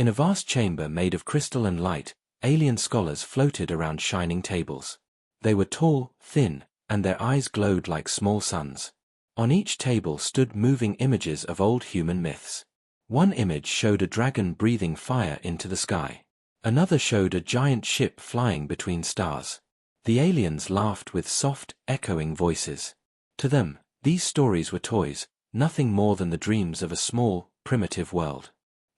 In a vast chamber made of crystal and light, alien scholars floated around shining tables. They were tall, thin, and their eyes glowed like small suns. On each table stood moving images of old human myths. One image showed a dragon breathing fire into the sky. Another showed a giant ship flying between stars. The aliens laughed with soft, echoing voices. To them, these stories were toys, nothing more than the dreams of a small, primitive world.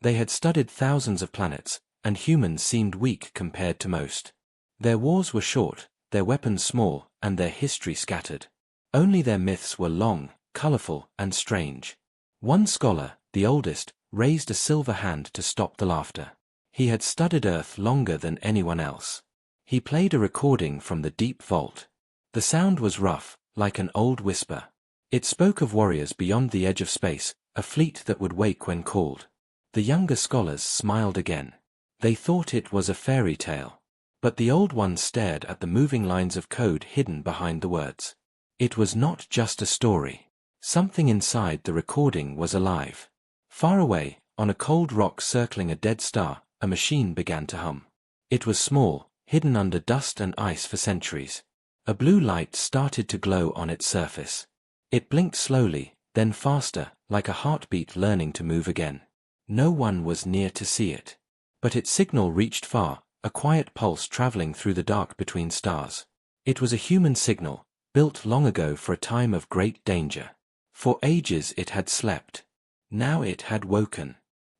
They had studied thousands of planets, and humans seemed weak compared to most. Their wars were short, their weapons small, and their history scattered. Only their myths were long, colorful, and strange. One scholar, the oldest, raised a silver hand to stop the laughter. He had studied Earth longer than anyone else. He played a recording from the deep vault. The sound was rough, like an old whisper. It spoke of warriors beyond the edge of space, a fleet that would wake when called. The younger scholars smiled again. They thought it was a fairy tale. But the old ones stared at the moving lines of code hidden behind the words. It was not just a story. Something inside the recording was alive. Far away, on a cold rock circling a dead star, a machine began to hum. It was small, hidden under dust and ice for centuries. A blue light started to glow on its surface. It blinked slowly, then faster, like a heartbeat learning to move again. No one was near to see it. But its signal reached far, a quiet pulse traveling through the dark between stars. It was a human signal, built long ago for a time of great danger. For ages it had slept. Now it had woken.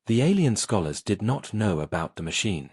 The alien scholars did not know about the machine.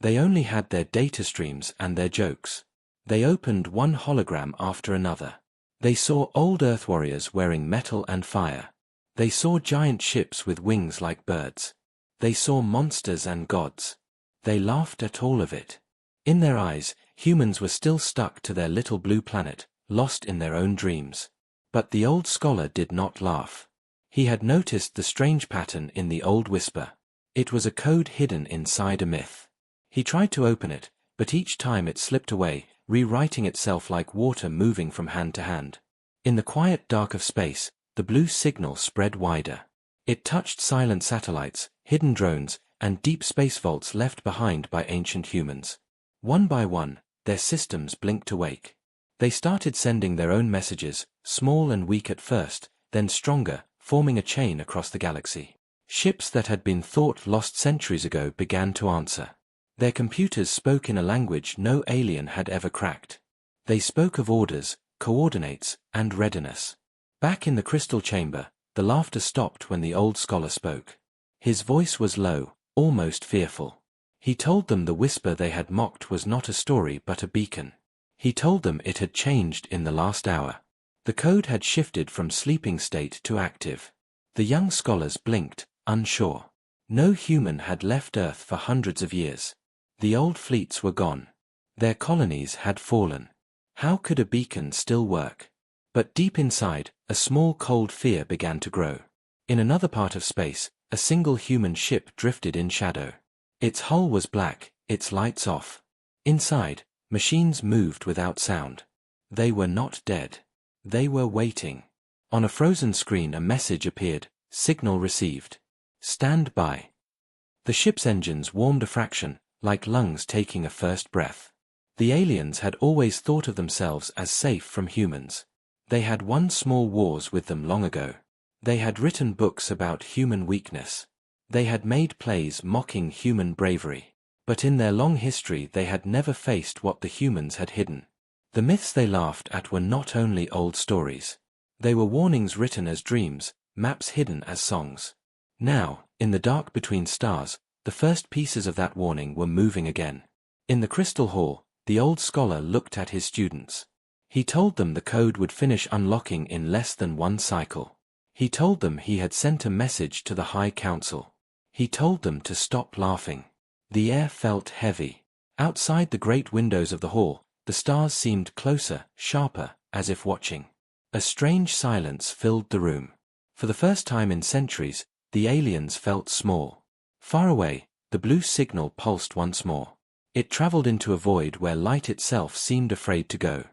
They only had their data streams and their jokes. They opened one hologram after another. They saw old Earth warriors wearing metal and fire. They saw giant ships with wings like birds. They saw monsters and gods. They laughed at all of it. In their eyes, humans were still stuck to their little blue planet, lost in their own dreams. But the old scholar did not laugh. He had noticed the strange pattern in the old whisper. It was a code hidden inside a myth. He tried to open it, but each time it slipped away, rewriting itself like water moving from hand to hand. In the quiet dark of space, the blue signal spread wider. It touched silent satellites, hidden drones, and deep space vaults left behind by ancient humans. One by one, their systems blinked awake. They started sending their own messages, small and weak at first, then stronger, forming a chain across the galaxy. Ships that had been thought lost centuries ago began to answer. Their computers spoke in a language no alien had ever cracked. They spoke of orders, coordinates, and readiness. Back in the crystal chamber, the laughter stopped when the old scholar spoke. His voice was low, almost fearful. He told them the whisper they had mocked was not a story but a beacon. He told them it had changed in the last hour. The code had shifted from sleeping state to active. The young scholars blinked, unsure. No human had left Earth for hundreds of years. The old fleets were gone. Their colonies had fallen. How could a beacon still work? But deep inside, a small cold fear began to grow. In another part of space, a single human ship drifted in shadow. Its hull was black, its lights off. Inside, machines moved without sound. They were not dead. They were waiting. On a frozen screen a message appeared, signal received. Stand by. The ship's engines warmed a fraction, like lungs taking a first breath. The aliens had always thought of themselves as safe from humans. They had won small wars with them long ago. They had written books about human weakness. They had made plays mocking human bravery. But in their long history they had never faced what the humans had hidden. The myths they laughed at were not only old stories. They were warnings written as dreams, maps hidden as songs. Now, in the dark between stars, the first pieces of that warning were moving again. In the crystal hall, the old scholar looked at his students. He told them the code would finish unlocking in less than one cycle. He told them he had sent a message to the High Council. He told them to stop laughing. The air felt heavy. Outside the great windows of the hall, the stars seemed closer, sharper, as if watching. A strange silence filled the room. For the first time in centuries, the aliens felt small. Far away, the blue signal pulsed once more. It traveled into a void where light itself seemed afraid to go.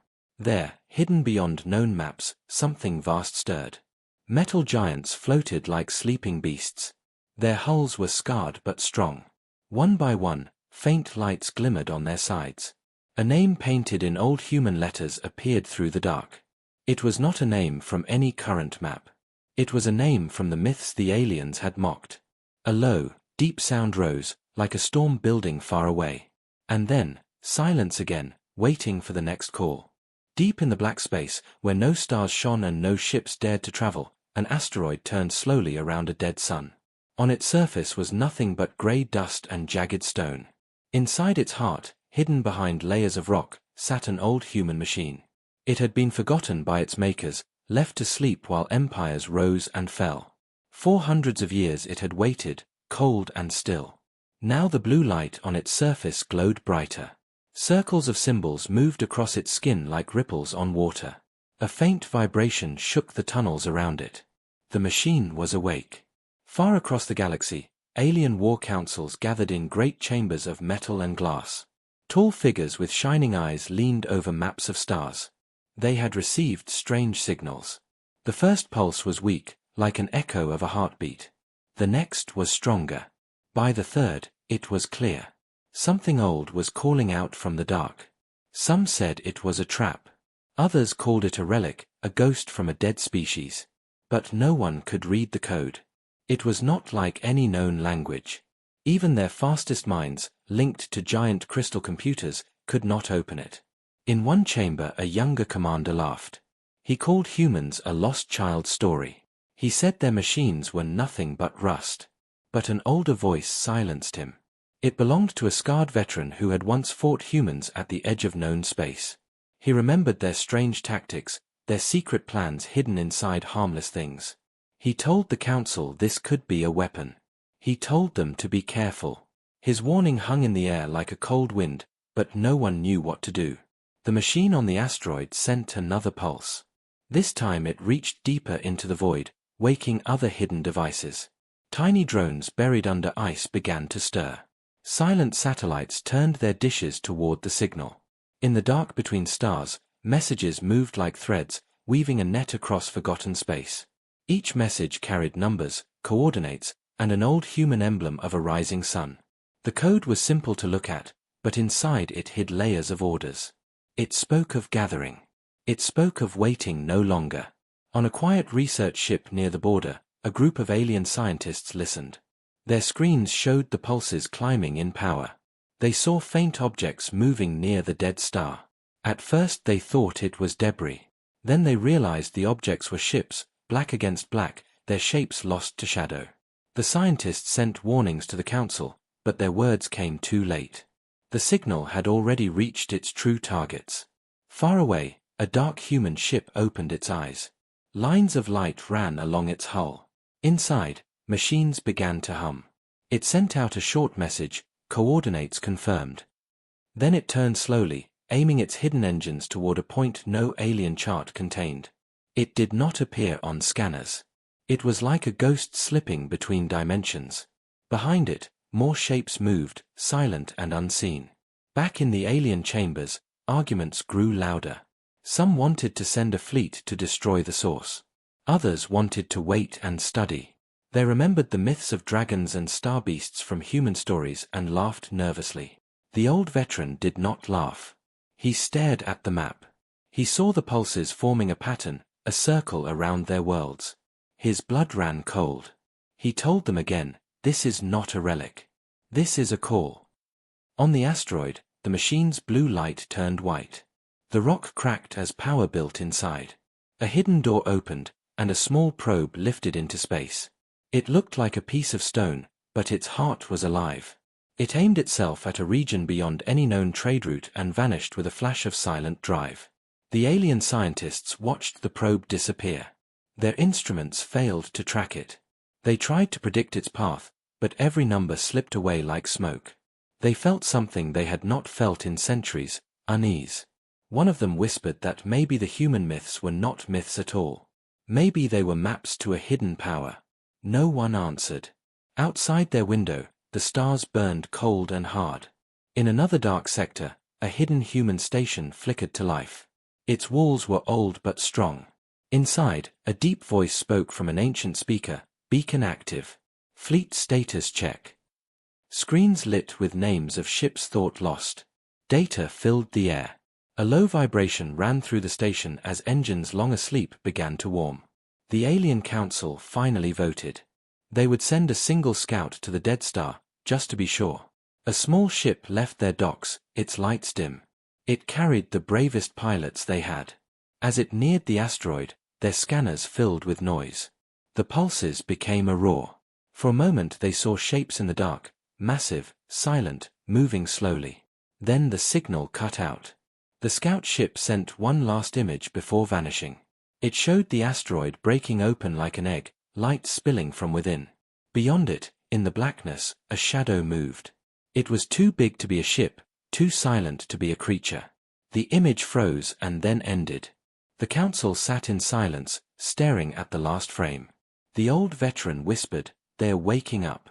There, hidden beyond known maps, something vast stirred. Metal giants floated like sleeping beasts. Their hulls were scarred but strong. One by one, faint lights glimmered on their sides. A name painted in old human letters appeared through the dark. It was not a name from any current map. It was a name from the myths the aliens had mocked. A low, deep sound rose, like a storm building far away. And then, silence again, waiting for the next call. Deep in the black space, where no stars shone and no ships dared to travel, an asteroid turned slowly around a dead sun. On its surface was nothing but grey dust and jagged stone. Inside its heart, hidden behind layers of rock, sat an old human machine. It had been forgotten by its makers, left to sleep while empires rose and fell. For hundreds of years it had waited, cold and still. Now the blue light on its surface glowed brighter. Circles of symbols moved across its skin like ripples on water. A faint vibration shook the tunnels around it. The machine was awake. Far across the galaxy, alien war councils gathered in great chambers of metal and glass. Tall figures with shining eyes leaned over maps of stars. They had received strange signals. The first pulse was weak, like an echo of a heartbeat. The next was stronger. By the third, it was clear. Something old was calling out from the dark. Some said it was a trap. Others called it a relic, a ghost from a dead species. But no one could read the code. It was not like any known language. Even their fastest minds, linked to giant crystal computers, could not open it. In one chamber a younger commander laughed. He called humans a lost child story. He said their machines were nothing but rust. But an older voice silenced him. It belonged to a scarred veteran who had once fought humans at the edge of known space. He remembered their strange tactics, their secret plans hidden inside harmless things. He told the council this could be a weapon. He told them to be careful. His warning hung in the air like a cold wind, but no one knew what to do. The machine on the asteroid sent another pulse. This time it reached deeper into the void, waking other hidden devices. Tiny drones buried under ice began to stir. Silent satellites turned their dishes toward the signal. In the dark between stars, messages moved like threads, weaving a net across forgotten space. Each message carried numbers, coordinates, and an old human emblem of a rising sun. The code was simple to look at, but inside it hid layers of orders. It spoke of gathering. It spoke of waiting no longer. On a quiet research ship near the border, a group of alien scientists listened. Their screens showed the pulses climbing in power. They saw faint objects moving near the dead star. At first they thought it was debris. Then they realized the objects were ships, black against black, their shapes lost to shadow. The scientists sent warnings to the council, but their words came too late. The signal had already reached its true targets. Far away, a dark human ship opened its eyes. Lines of light ran along its hull. Inside, machines began to hum. It sent out a short message, coordinates confirmed. Then it turned slowly, aiming its hidden engines toward a point no alien chart contained. It did not appear on scanners. It was like a ghost slipping between dimensions. Behind it, more shapes moved, silent and unseen. Back in the alien chambers, arguments grew louder. Some wanted to send a fleet to destroy the source. Others wanted to wait and study. They remembered the myths of dragons and star beasts from human stories and laughed nervously. The old veteran did not laugh. He stared at the map. He saw the pulses forming a pattern, a circle around their worlds. His blood ran cold. He told them again, "This is not a relic. This is a call." On the asteroid, the machine's blue light turned white. The rock cracked as power built inside. A hidden door opened, and a small probe lifted into space. It looked like a piece of stone, but its heart was alive. It aimed itself at a region beyond any known trade route and vanished with a flash of silent drive. The alien scientists watched the probe disappear. Their instruments failed to track it. They tried to predict its path, but every number slipped away like smoke. They felt something they had not felt in centuries, unease. One of them whispered that maybe the human myths were not myths at all. Maybe they were maps to a hidden power. No one answered. Outside their window, the stars burned cold and hard. In another dark sector, a hidden human station flickered to life. Its walls were old but strong. Inside, a deep voice spoke from an ancient speaker, "Beacon active. Fleet status check." Screens lit with names of ships thought lost. Data filled the air. A low vibration ran through the station as engines long asleep began to warm. The Alien Council finally voted. They would send a single scout to the Dead Star, just to be sure. A small ship left their docks, its lights dim. It carried the bravest pilots they had. As it neared the asteroid, their scanners filled with noise. The pulses became a roar. For a moment they saw shapes in the dark, massive, silent, moving slowly. Then the signal cut out. The scout ship sent one last image before vanishing. It showed the asteroid breaking open like an egg, light spilling from within. Beyond it, in the blackness, a shadow moved. It was too big to be a ship, too silent to be a creature. The image froze and then ended. The council sat in silence, staring at the last frame. The old veteran whispered, "They're waking up."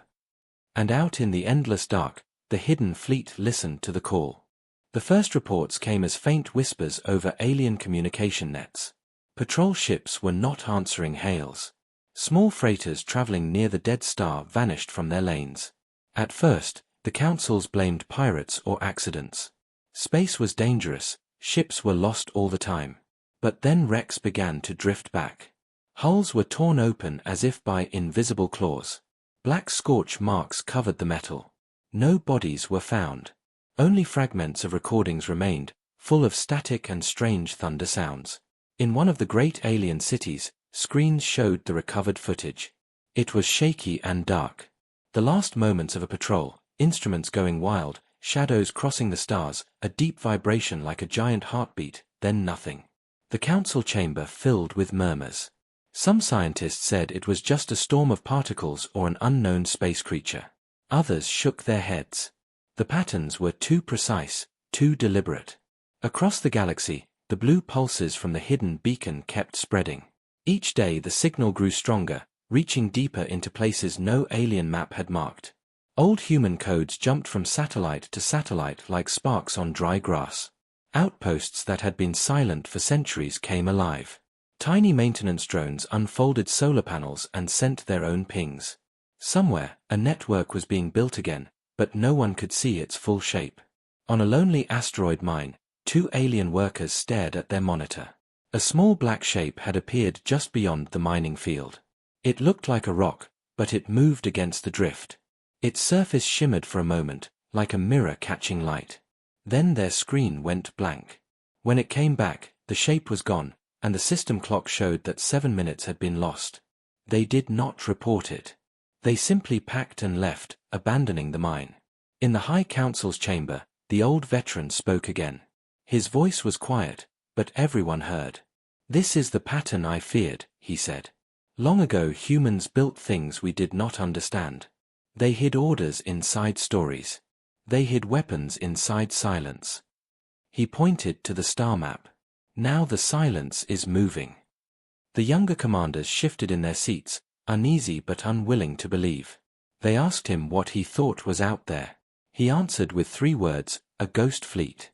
And out in the endless dark, the hidden fleet listened to the call. The first reports came as faint whispers over alien communication nets. Patrol ships were not answering hails. Small freighters traveling near the Dead Star vanished from their lanes. At first, the councils blamed pirates or accidents. Space was dangerous, ships were lost all the time. But then wrecks began to drift back. Hulls were torn open as if by invisible claws. Black scorch marks covered the metal. No bodies were found. Only fragments of recordings remained, full of static and strange thunder sounds. In one of the great alien cities, screens showed the recovered footage. It was shaky and dark. The last moments of a patrol, instruments going wild, shadows crossing the stars, a deep vibration like a giant heartbeat, then nothing. The council chamber filled with murmurs. Some scientists said it was just a storm of particles or an unknown space creature. Others shook their heads. The patterns were too precise, too deliberate. Across the galaxy, the blue pulses from the hidden beacon kept spreading. Each day the signal grew stronger, reaching deeper into places no alien map had marked. Old human codes jumped from satellite to satellite like sparks on dry grass. Outposts that had been silent for centuries came alive. Tiny maintenance drones unfolded solar panels and sent their own pings. Somewhere, a network was being built again, but no one could see its full shape. On a lonely asteroid mine, 2 alien workers stared at their monitor. A small black shape had appeared just beyond the mining field. It looked like a rock, but it moved against the drift. Its surface shimmered for a moment, like a mirror catching light. Then their screen went blank. When it came back, the shape was gone, and the system clock showed that 7 minutes had been lost. They did not report it. They simply packed and left, abandoning the mine. In the High Council's chamber, the old veteran spoke again. His voice was quiet, but everyone heard. "This is the pattern I feared," he said. "Long ago humans built things we did not understand. They hid orders inside stories. They hid weapons inside silence." He pointed to the star map. "Now the silence is moving." The younger commanders shifted in their seats, uneasy but unwilling to believe. They asked him what he thought was out there. He answered with 3 words, "A ghost fleet."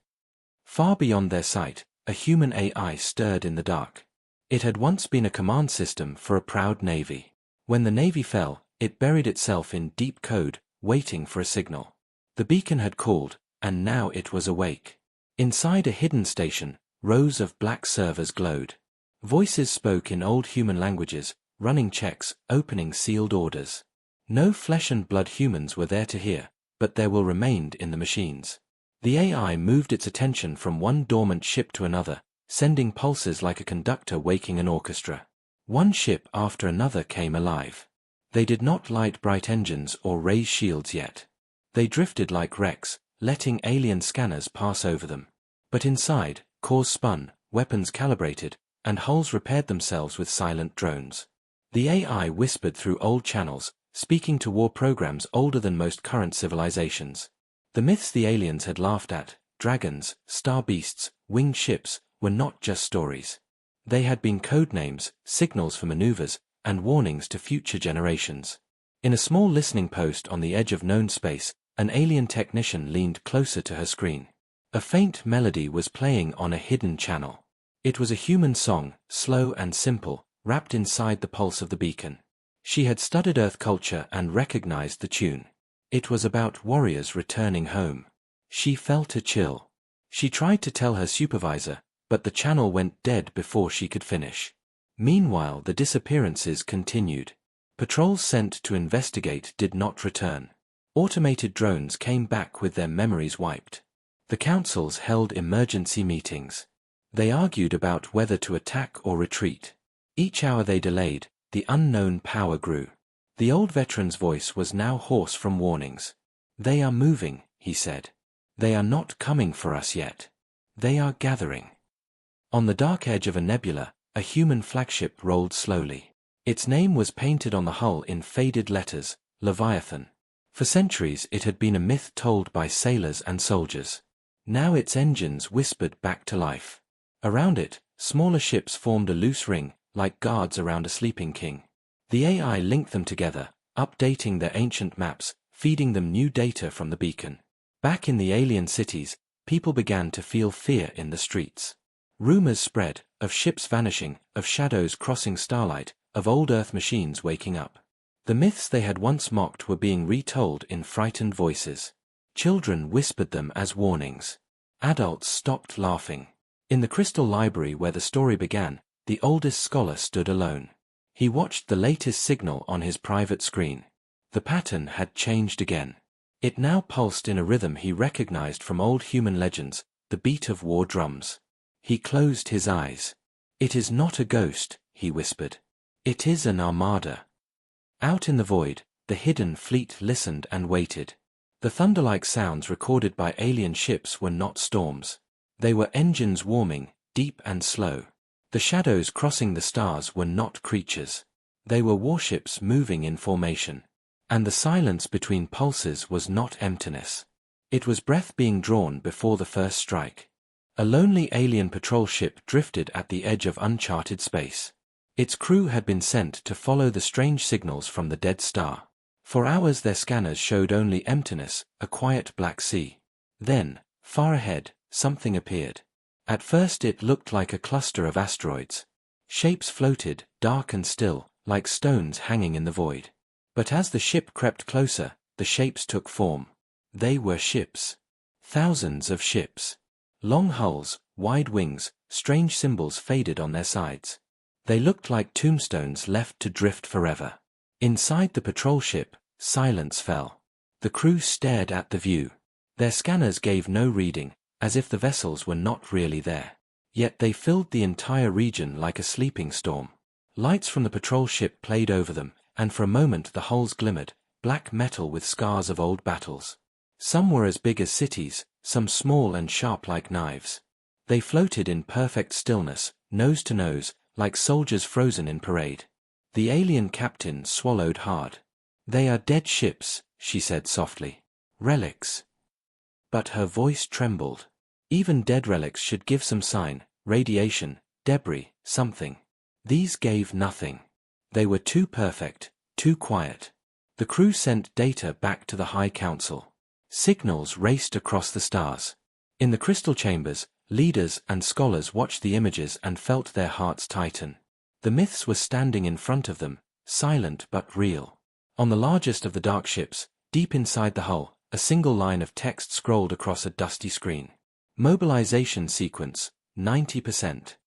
Far beyond their sight, a human AI stirred in the dark. It had once been a command system for a proud navy. When the navy fell, it buried itself in deep code, waiting for a signal. The beacon had called, and now it was awake. Inside a hidden station, rows of black servers glowed. Voices spoke in old human languages, running checks, opening sealed orders. No flesh and blood humans were there to hear, but there were remained in the machines. The AI moved its attention from one dormant ship to another, sending pulses like a conductor waking an orchestra. One ship after another came alive. They did not light bright engines or raise shields yet. They drifted like wrecks, letting alien scanners pass over them. But inside, cores spun, weapons calibrated, and hulls repaired themselves with silent drones. The AI whispered through old channels, speaking to war programs older than most current civilizations. The myths the aliens had laughed at, dragons, star beasts, winged ships, were not just stories. They had been code names, signals for maneuvers, and warnings to future generations. In a small listening post on the edge of known space, an alien technician leaned closer to her screen. A faint melody was playing on a hidden channel. It was a human song, slow and simple, wrapped inside the pulse of the beacon. She had studied Earth culture and recognized the tune. It was about warriors returning home. She felt a chill. She tried to tell her supervisor, but the channel went dead before she could finish. Meanwhile, the disappearances continued. Patrols sent to investigate did not return. Automated drones came back with their memories wiped. The councils held emergency meetings. They argued about whether to attack or retreat. Each hour they delayed, the unknown power grew. The old veteran's voice was now hoarse from warnings. "They are moving," he said. "They are not coming for us yet. They are gathering." On the dark edge of a nebula, a human flagship rolled slowly. Its name was painted on the hull in faded letters, Leviathan. For centuries it had been a myth told by sailors and soldiers. Now its engines whispered back to life. Around it, smaller ships formed a loose ring, like guards around a sleeping king. The AI linked them together, updating their ancient maps, feeding them new data from the beacon. Back in the alien cities, people began to feel fear in the streets. Rumors spread, of ships vanishing, of shadows crossing starlight, of old Earth machines waking up. The myths they had once mocked were being retold in frightened voices. Children whispered them as warnings. Adults stopped laughing. In the crystal library where the story began, the oldest scholar stood alone. He watched the latest signal on his private screen. The pattern had changed again. It now pulsed in a rhythm he recognized from old human legends, the beat of war drums. He closed his eyes. "It is not a ghost," he whispered. "It is an armada." Out in the void, the hidden fleet listened and waited. The thunder-like sounds recorded by alien ships were not storms. They were engines warming, deep and slow. The shadows crossing the stars were not creatures. They were warships moving in formation. And the silence between pulses was not emptiness. It was breath being drawn before the first strike. A lonely alien patrol ship drifted at the edge of uncharted space. Its crew had been sent to follow the strange signals from the dead star. For hours their scanners showed only emptiness, a quiet black sea. Then, far ahead, something appeared. At first it looked like a cluster of asteroids. Shapes floated, dark and still, like stones hanging in the void. But as the ship crept closer, the shapes took form. They were ships. Thousands of ships. Long hulls, wide wings, strange symbols faded on their sides. They looked like tombstones left to drift forever. Inside the patrol ship, silence fell. The crew stared at the view. Their scanners gave no reading, as if the vessels were not really there. Yet they filled the entire region like a sleeping storm. Lights from the patrol ship played over them, and for a moment the hulls glimmered, black metal with scars of old battles. Some were as big as cities, some small and sharp like knives. They floated in perfect stillness, nose to nose, like soldiers frozen in parade. The alien captain swallowed hard. "They are dead ships," she said softly. "Relics." But her voice trembled. Even dead relics should give some sign, radiation, debris, something. These gave nothing. They were too perfect, too quiet. The crew sent data back to the High Council. Signals raced across the stars. In the crystal chambers, leaders and scholars watched the images and felt their hearts tighten. The myths were standing in front of them, silent but real. On the largest of the dark ships, deep inside the hull, a single line of text scrolled across a dusty screen. Mobilization sequence, 90%.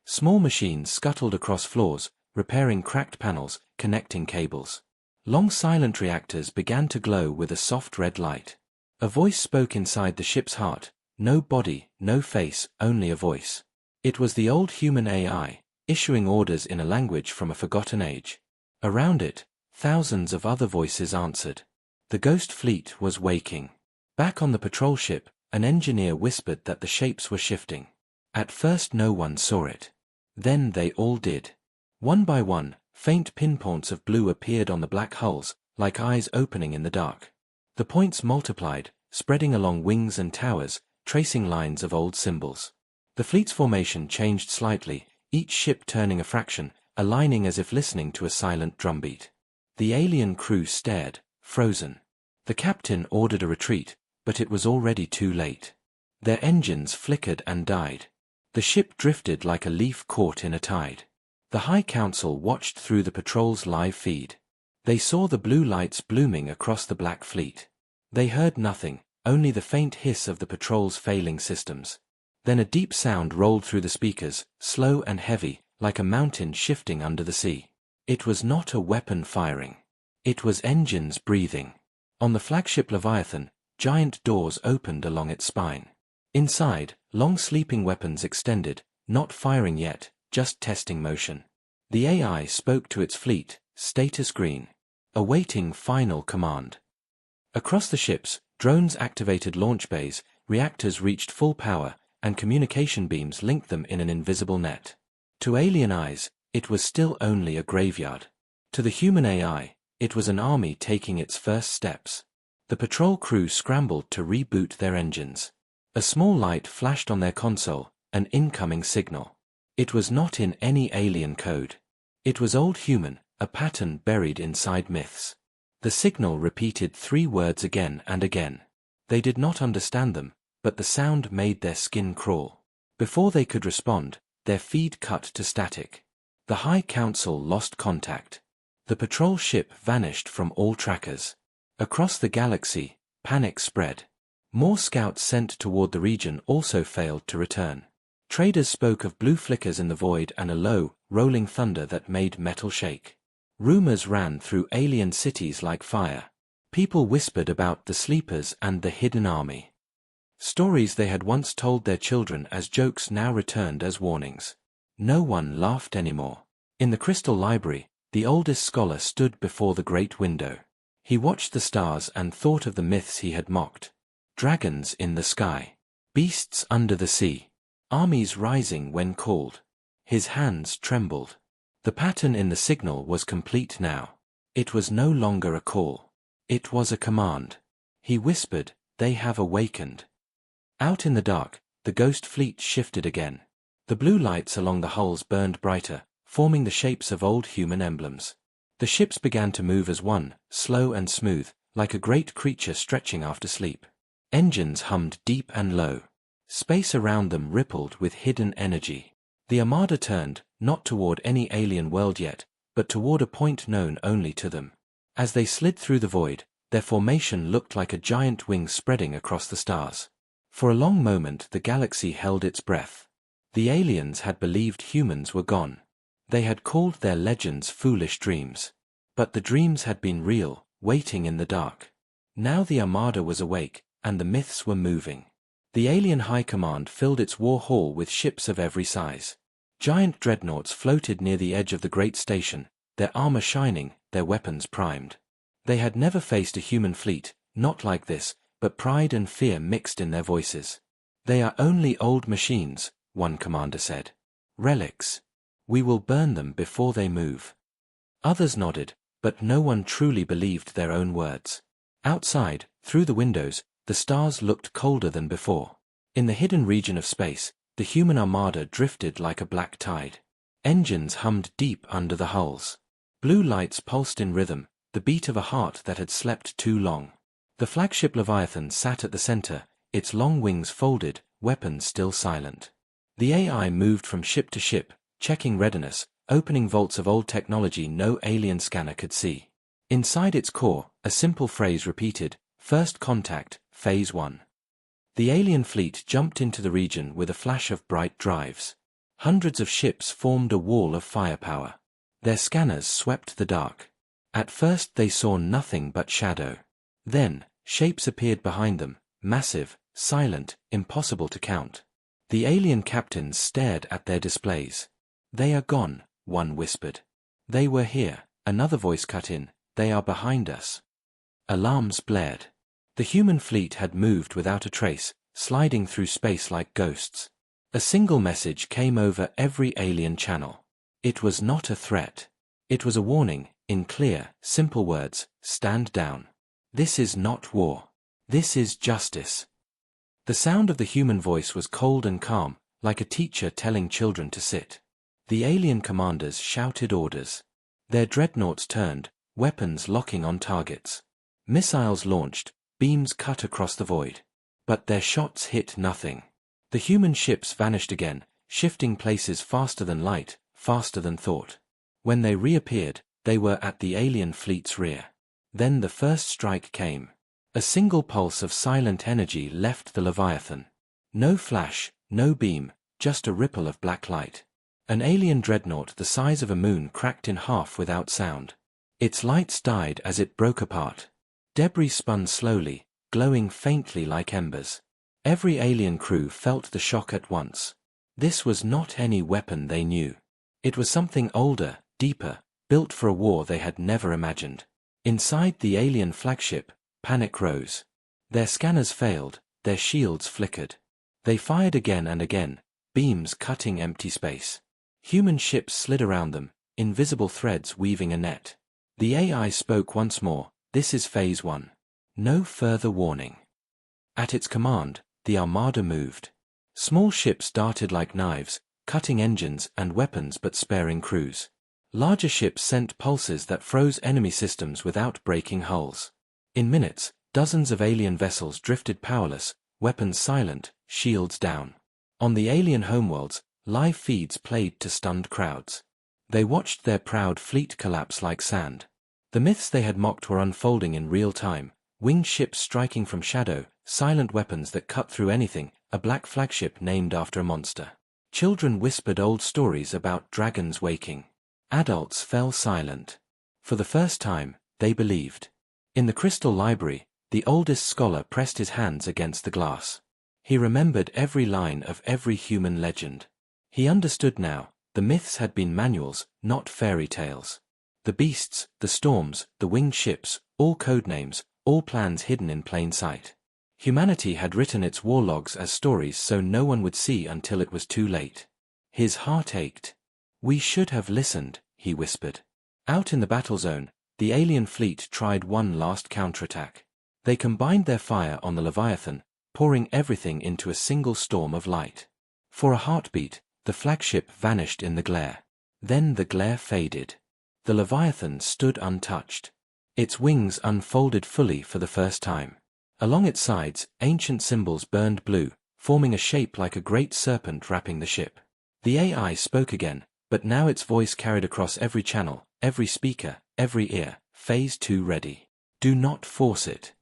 Small machines scuttled across floors, repairing cracked panels, connecting cables. Long silent reactors began to glow with a soft red light. A voice spoke inside the ship's heart, no body, no face, only a voice. It was the old human AI, issuing orders in a language from a forgotten age. Around it, thousands of other voices answered. The ghost fleet was waking. Back on the patrol ship, an engineer whispered that the shapes were shifting. At first no one saw it. Then they all did. One by one, faint pinpoints of blue appeared on the black hulls, like eyes opening in the dark. The points multiplied, spreading along wings and towers, tracing lines of old symbols. The fleet's formation changed slightly, each ship turning a fraction, aligning as if listening to a silent drumbeat. The alien crew stared, frozen. The captain ordered a retreat, but it was already too late. Their engines flickered and died. The ship drifted like a leaf caught in a tide. The High Council watched through the patrol's live feed. They saw the blue lights blooming across the black fleet. They heard nothing, only the faint hiss of the patrol's failing systems. Then a deep sound rolled through the speakers, slow and heavy, like a mountain shifting under the sea. It was not a weapon firing. It was engines breathing. On the flagship Leviathan, giant doors opened along its spine. Inside, long sleeping weapons extended, not firing yet, just testing motion. The AI spoke to its fleet, status green. Awaiting final command. Across the ships, drones activated launch bays, reactors reached full power, and communication beams linked them in an invisible net. To alien eyes, it was still only a graveyard. To the human AI, it was an army taking its first steps. The patrol crew scrambled to reboot their engines. A small light flashed on their console, an incoming signal. It was not in any alien code. It was old human, a pattern buried inside myths. The signal repeated 3 words again and again. They did not understand them, but the sound made their skin crawl. Before they could respond, their feed cut to static. The High Council lost contact. The patrol ship vanished from all trackers. Across the galaxy, panic spread. More scouts sent toward the region also failed to return. Traders spoke of blue flickers in the void and a low, rolling thunder that made metal shake. Rumors ran through alien cities like fire. People whispered about the sleepers and the hidden army. Stories they had once told their children as jokes now returned as warnings. No one laughed anymore. In the Crystal Library, the oldest scholar stood before the great window. He watched the stars and thought of the myths he had mocked. Dragons in the sky. Beasts under the sea. Armies rising when called. His hands trembled. The pattern in the signal was complete now. It was no longer a call. It was a command. He whispered, "They have awakened." Out in the dark, the ghost fleet shifted again. The blue lights along the hulls burned brighter, forming the shapes of old human emblems. The ships began to move as one, slow and smooth, like a great creature stretching after sleep. Engines hummed deep and low. Space around them rippled with hidden energy. The Armada turned, not toward any alien world yet, but toward a point known only to them. As they slid through the void, their formation looked like a giant wing spreading across the stars. For a long moment the galaxy held its breath. The aliens had believed humans were gone. They had called their legends foolish dreams. But the dreams had been real, waiting in the dark. Now the Armada was awake, and the myths were moving. The alien high command filled its war hall with ships of every size. Giant dreadnoughts floated near the edge of the great station, their armor shining, their weapons primed. They had never faced a human fleet, not like this, but pride and fear mixed in their voices. "They are only old machines," one commander said. "Relics. We will burn them before they move." Others nodded, but no one truly believed their own words. Outside, through the windows, the stars looked colder than before. In the hidden region of space, the human armada drifted like a black tide. Engines hummed deep under the hulls. Blue lights pulsed in rhythm, the beat of a heart that had slept too long. The flagship Leviathan sat at the center, its long wings folded, weapons still silent. The AI moved from ship to ship, checking readiness, opening vaults of old technology no alien scanner could see. Inside its core, a simple phrase repeated, "First contact, Phase 1." The alien fleet jumped into the region with a flash of bright drives. Hundreds of ships formed a wall of firepower. Their scanners swept the dark. At first they saw nothing but shadow. Then, shapes appeared behind them, massive, silent, impossible to count. The alien captains stared at their displays. "They are gone," one whispered. "They were here," another voice cut in, "They are behind us." Alarms blared. The human fleet had moved without a trace, sliding through space like ghosts. A single message came over every alien channel. It was not a threat. It was a warning, in clear, simple words, "Stand down. This is not war. This is justice." The sound of the human voice was cold and calm, like a teacher telling children to sit. The alien commanders shouted orders. Their dreadnoughts turned, weapons locking on targets. Missiles launched, beams cut across the void. But their shots hit nothing. The human ships vanished again, shifting places faster than light, faster than thought. When they reappeared, They were at the alien fleet's rear. Then the first strike came. A single pulse of silent energy left the Leviathan. No flash, no beam, just a ripple of black light. An alien dreadnought the size of a moon cracked in half without sound. Its lights died as it broke apart. Debris spun slowly, glowing faintly like embers. Every alien crew felt the shock at once. This was not any weapon they knew. It was something older, deeper, built for a war they had never imagined. Inside the alien flagship, panic rose. Their scanners failed, their shields flickered. They fired again and again, beams cutting empty space. Human ships slid around them, invisible threads weaving a net. The AI spoke once more, "This is Phase 1. No further warning." At its command, the Armada moved. Small ships darted like knives, cutting engines and weapons but sparing crews. Larger ships sent pulses that froze enemy systems without breaking hulls. In minutes, dozens of alien vessels drifted powerless, weapons silent, shields down. On the alien homeworlds, live feeds played to stunned crowds. They watched their proud fleet collapse like sand. The myths they had mocked were unfolding in real time, winged ships striking from shadow, silent weapons that cut through anything, a black flagship named after a monster. Children whispered old stories about dragons waking. Adults fell silent. For the first time, they believed. In the Crystal Library, the oldest scholar pressed his hands against the glass. He remembered every line of every human legend. He understood now, the myths had been manuals, not fairy tales. The beasts, the storms, the winged ships, all codenames, all plans hidden in plain sight. Humanity had written its war logs as stories so no one would see until it was too late. His heart ached. "We should have listened," he whispered. Out in the battle zone, the alien fleet tried one last counterattack. They combined their fire on the Leviathan, pouring everything into a single storm of light. For a heartbeat, the flagship vanished in the glare. Then the glare faded. The Leviathan stood untouched. Its wings unfolded fully for the first time. Along its sides, ancient symbols burned blue, forming a shape like a great serpent wrapping the ship. The AI spoke again, but now its voice carried across every channel, every speaker, every ear. "Phase 2 ready. Do not force it."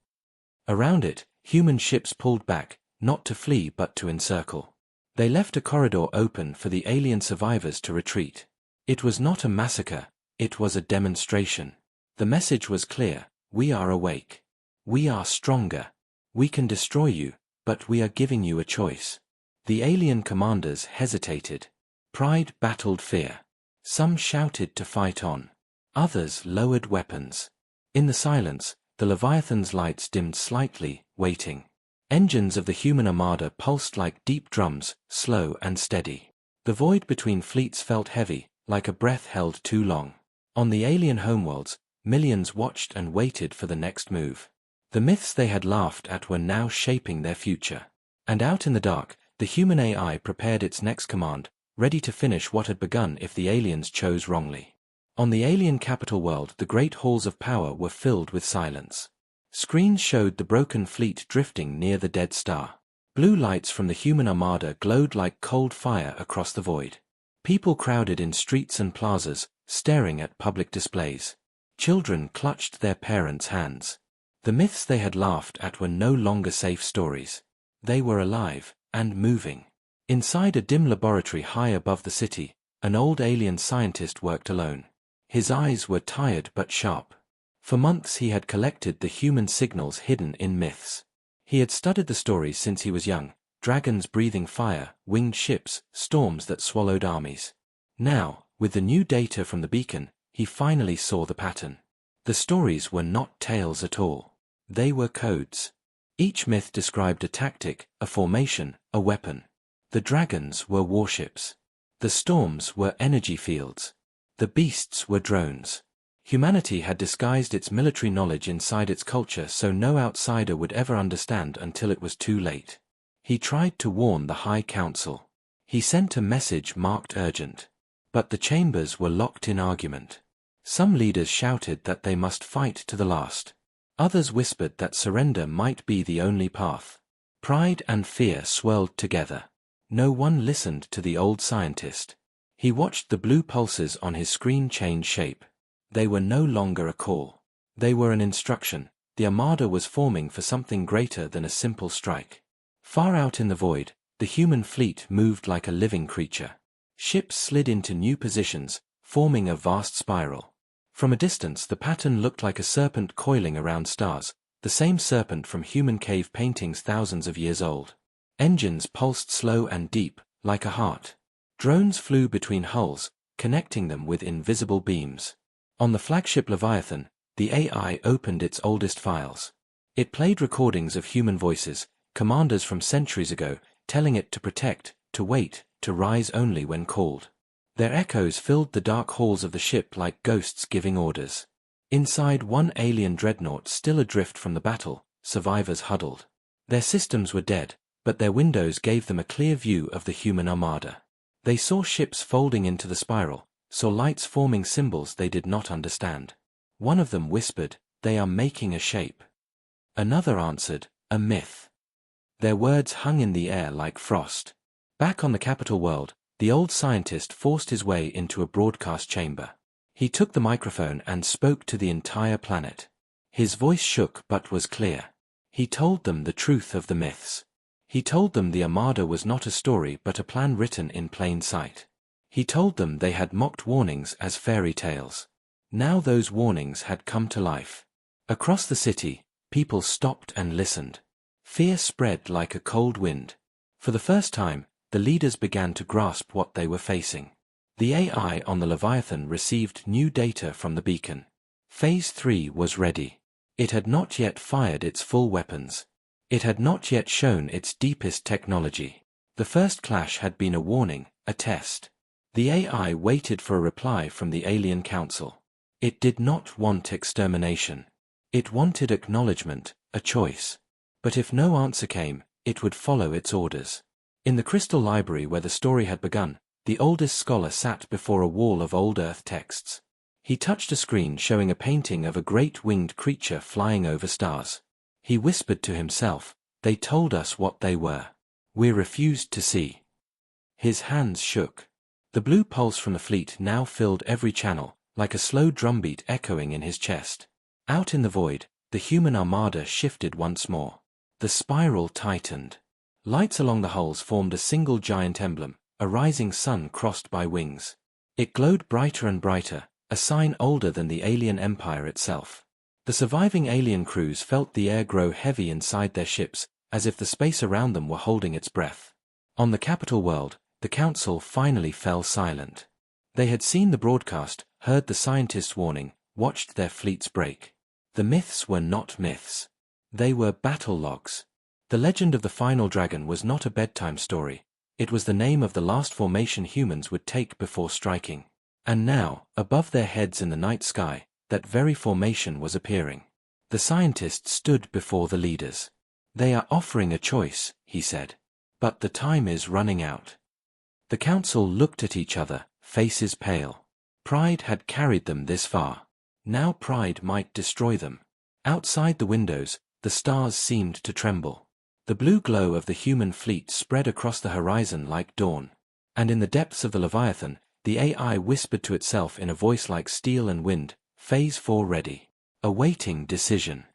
Around it, human ships pulled back, not to flee but to encircle. They left a corridor open for the alien survivors to retreat. It was not a massacre, it was a demonstration. The message was clear: we are awake. We are stronger. We can destroy you, but we are giving you a choice. The alien commanders hesitated. Pride battled fear. Some shouted to fight on. Others lowered weapons. In the silence, the Leviathan's lights dimmed slightly, waiting. Engines of the human Armada pulsed like deep drums, slow and steady. The void between fleets felt heavy, like a breath held too long. On the alien homeworlds, millions watched and waited for the next move. The myths they had laughed at were now shaping their future. And out in the dark, the human AI prepared its next command, ready to finish what had begun if the aliens chose wrongly. On the alien capital world, the great halls of power were filled with silence. Screens showed the broken fleet drifting near the dead star. Blue lights from the human Armada glowed like cold fire across the void. People crowded in streets and plazas, staring at public displays. Children clutched their parents' hands. The myths they had laughed at were no longer safe stories. They were alive, and moving. Inside a dim laboratory high above the city, an old alien scientist worked alone. His eyes were tired but sharp. For months he had collected the human signals hidden in myths. He had studied the stories since he was young: dragons breathing fire, winged ships, storms that swallowed armies. Now, with the new data from the beacon, he finally saw the pattern. The stories were not tales at all. They were codes. Each myth described a tactic, a formation, a weapon. The dragons were warships. The storms were energy fields. The beasts were drones. Humanity had disguised its military knowledge inside its culture so no outsider would ever understand until it was too late. He tried to warn the High Council. He sent a message marked urgent. But the chambers were locked in argument. Some leaders shouted that they must fight to the last. Others whispered that surrender might be the only path. Pride and fear swirled together. No one listened to the old scientist. He watched the blue pulses on his screen change shape. They were no longer a call. They were an instruction. The Armada was forming for something greater than a simple strike. Far out in the void, the human fleet moved like a living creature. Ships slid into new positions, forming a vast spiral. From a distance the pattern looked like a serpent coiling around stars, the same serpent from human cave paintings thousands of years old. Engines pulsed slow and deep, like a heart. Drones flew between hulls, connecting them with invisible beams. On the flagship Leviathan, the AI opened its oldest files. It played recordings of human voices, commanders from centuries ago, telling it to protect, to wait, to rise only when called. Their echoes filled the dark halls of the ship like ghosts giving orders. Inside one alien dreadnought still adrift from the battle, survivors huddled. Their systems were dead, but their windows gave them a clear view of the human armada. They saw ships folding into the spiral, saw lights forming symbols they did not understand. One of them whispered, "They are making a shape." Another answered, "A myth." Their words hung in the air like frost. Back on the capital world, the old scientist forced his way into a broadcast chamber. He took the microphone and spoke to the entire planet. His voice shook but was clear. He told them the truth of the myths. He told them the Armada was not a story but a plan written in plain sight. He told them they had mocked warnings as fairy tales. Now those warnings had come to life. Across the city, people stopped and listened. Fear spread like a cold wind. For the first time, the leaders began to grasp what they were facing. The AI on the Leviathan received new data from the beacon. Phase 3 was ready. It had not yet fired its full weapons. It had not yet shown its deepest technology. The first clash had been a warning, a test. The AI waited for a reply from the Alien Council. It did not want extermination. It wanted acknowledgement, a choice. But if no answer came, it would follow its orders. In the crystal library where the story had begun, the oldest scholar sat before a wall of old Earth texts. He touched a screen showing a painting of a great winged creature flying over stars. He whispered to himself, "They told us what they were. We refused to see." His hands shook. The blue pulse from the fleet now filled every channel, like a slow drumbeat echoing in his chest. Out in the void, the human armada shifted once more. The spiral tightened. Lights along the hulls formed a single giant emblem, a rising sun crossed by wings. It glowed brighter and brighter, a sign older than the alien empire itself. The surviving alien crews felt the air grow heavy inside their ships, as if the space around them were holding its breath. On the capital world, the council finally fell silent. They had seen the broadcast, heard the scientists' warning, watched their fleets break. The myths were not myths. They were battle logs. The legend of the final dragon was not a bedtime story. It was the name of the last formation humans would take before striking. And now, above their heads in the night sky, that very formation was appearing. The scientist stood before the leaders. "They are offering a choice," he said. "But the time is running out." The council looked at each other, faces pale. Pride had carried them this far. Now pride might destroy them. Outside the windows, the stars seemed to tremble. The blue glow of the human fleet spread across the horizon like dawn. And in the depths of the Leviathan, the AI whispered to itself in a voice like steel and wind, "Phase 4 ready. Awaiting decision."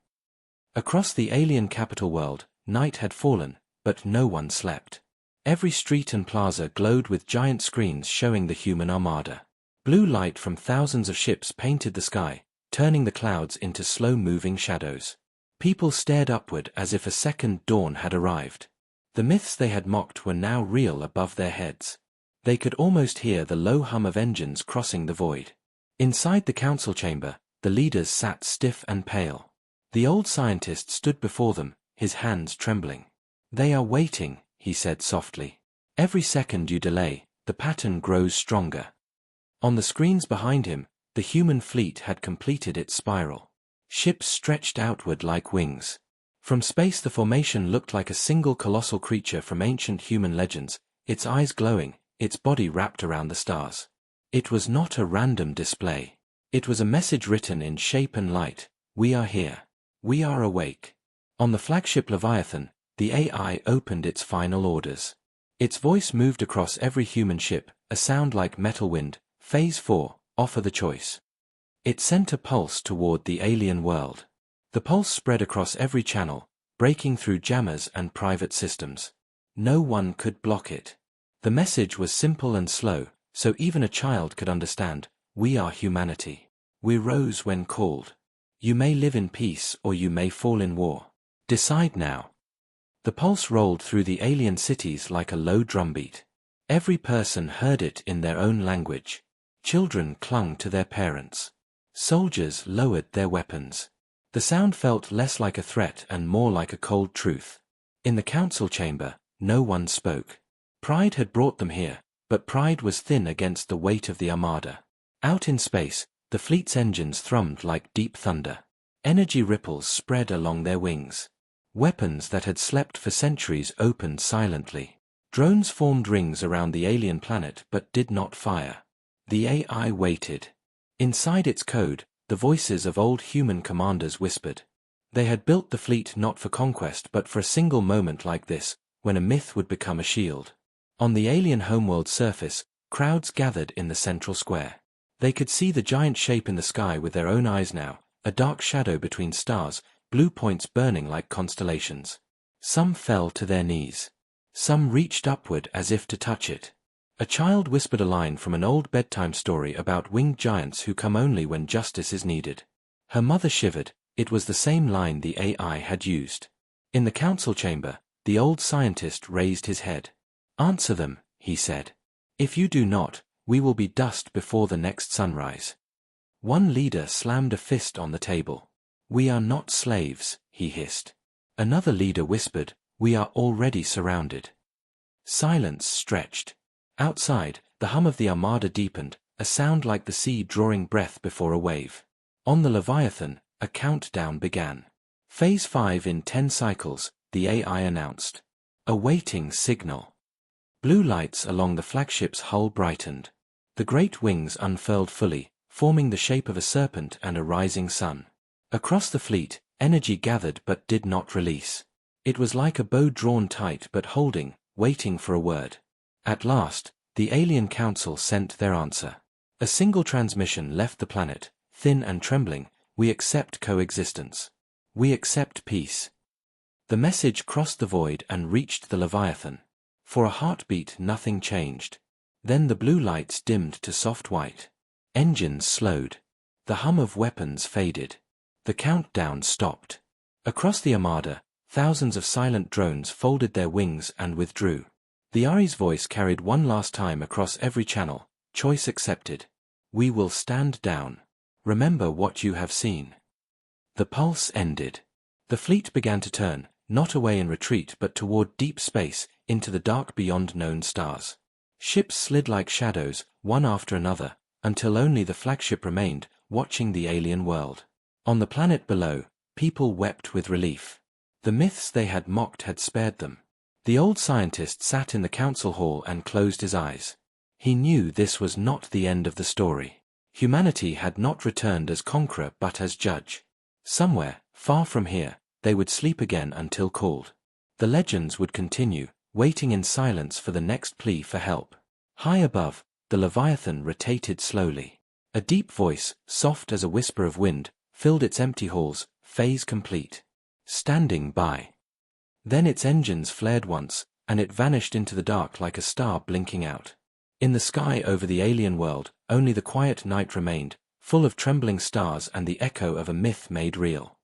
Across the alien capital world, night had fallen, but no one slept. Every street and plaza glowed with giant screens showing the human armada. Blue light from thousands of ships painted the sky, turning the clouds into slow-moving shadows. People stared upward as if a second dawn had arrived. The myths they had mocked were now real above their heads. They could almost hear the low hum of engines crossing the void. Inside the council chamber, the leaders sat stiff and pale. The old scientist stood before them, his hands trembling. "They are waiting," he said softly. "Every second you delay, the pattern grows stronger." On the screens behind him, the human fleet had completed its spiral. Ships stretched outward like wings. From space the formation looked like a single colossal creature from ancient human legends, its eyes glowing, its body wrapped around the stars. It was not a random display. It was a message written in shape and light. "We are here. We are awake." On the flagship Leviathan, the AI opened its final orders. Its voice moved across every human ship, a sound like metal wind. "Phase 4, offer the choice." It sent a pulse toward the alien world. The pulse spread across every channel, breaking through jammers and private systems. No one could block it. The message was simple and slow, so even a child could understand. We are humanity. We rose when called. You may live in peace or you may fall in war. Decide now. The pulse rolled through the alien cities like a low drumbeat. Every person heard it in their own language. Children clung to their parents. Soldiers lowered their weapons. The sound felt less like a threat and more like a cold truth. In the council chamber, no one spoke. Pride had brought them here, but pride was thin against the weight of the Armada. Out in space, the fleet's engines thrummed like deep thunder. Energy ripples spread along their wings. Weapons that had slept for centuries opened silently. Drones formed rings around the alien planet but did not fire. The AI waited. Inside its code, the voices of old human commanders whispered. They had built the fleet not for conquest but for a single moment like this, when a myth would become a shield. On the alien homeworld surface, crowds gathered in the central square. They could see the giant shape in the sky with their own eyes now, a dark shadow between stars, blue points burning like constellations. Some fell to their knees. Some reached upward as if to touch it. A child whispered a line from an old bedtime story about winged giants who come only when justice is needed. Her mother shivered. It was the same line the AI had used. In the council chamber, the old scientist raised his head. Answer them, he said. If you do not, we will be dust before the next sunrise. One leader slammed a fist on the table. We are not slaves, he hissed. Another leader whispered, we are already surrounded. Silence stretched. Outside, the hum of the Armada deepened, a sound like the sea drawing breath before a wave. On the Leviathan, a countdown began. Phase 5 in 10 cycles, the AI announced. A waiting signal. Blue lights along the flagship's hull brightened. The great wings unfurled fully, forming the shape of a serpent and a rising sun. Across the fleet, energy gathered but did not release. It was like a bow drawn tight but holding, waiting for a word. At last, the alien council sent their answer. A single transmission left the planet, thin and trembling. We accept coexistence. We accept peace. The message crossed the void and reached the Leviathan. For a heartbeat nothing changed. Then the blue lights dimmed to soft white. Engines slowed. The hum of weapons faded. The countdown stopped. Across the Armada, thousands of silent drones folded their wings and withdrew. The Ari's voice carried one last time across every channel. Choice accepted. We will stand down. Remember what you have seen. The pulse ended. The fleet began to turn, not away in retreat but toward deep space, into the dark beyond known stars. Ships slid like shadows, one after another, until only the flagship remained, watching the alien world. On the planet below, people wept with relief. The myths they had mocked had spared them. The old scientist sat in the council hall and closed his eyes. He knew this was not the end of the story. Humanity had not returned as conqueror but as judge. Somewhere, far from here, they would sleep again until called. The legends would continue, waiting in silence for the next plea for help. High above, the Leviathan rotated slowly. A deep voice, soft as a whisper of wind, filled its empty halls, phase complete. Standing by. Then its engines flared once, and it vanished into the dark like a star blinking out. In the sky over the alien world, only the quiet night remained, full of trembling stars and the echo of a myth made real.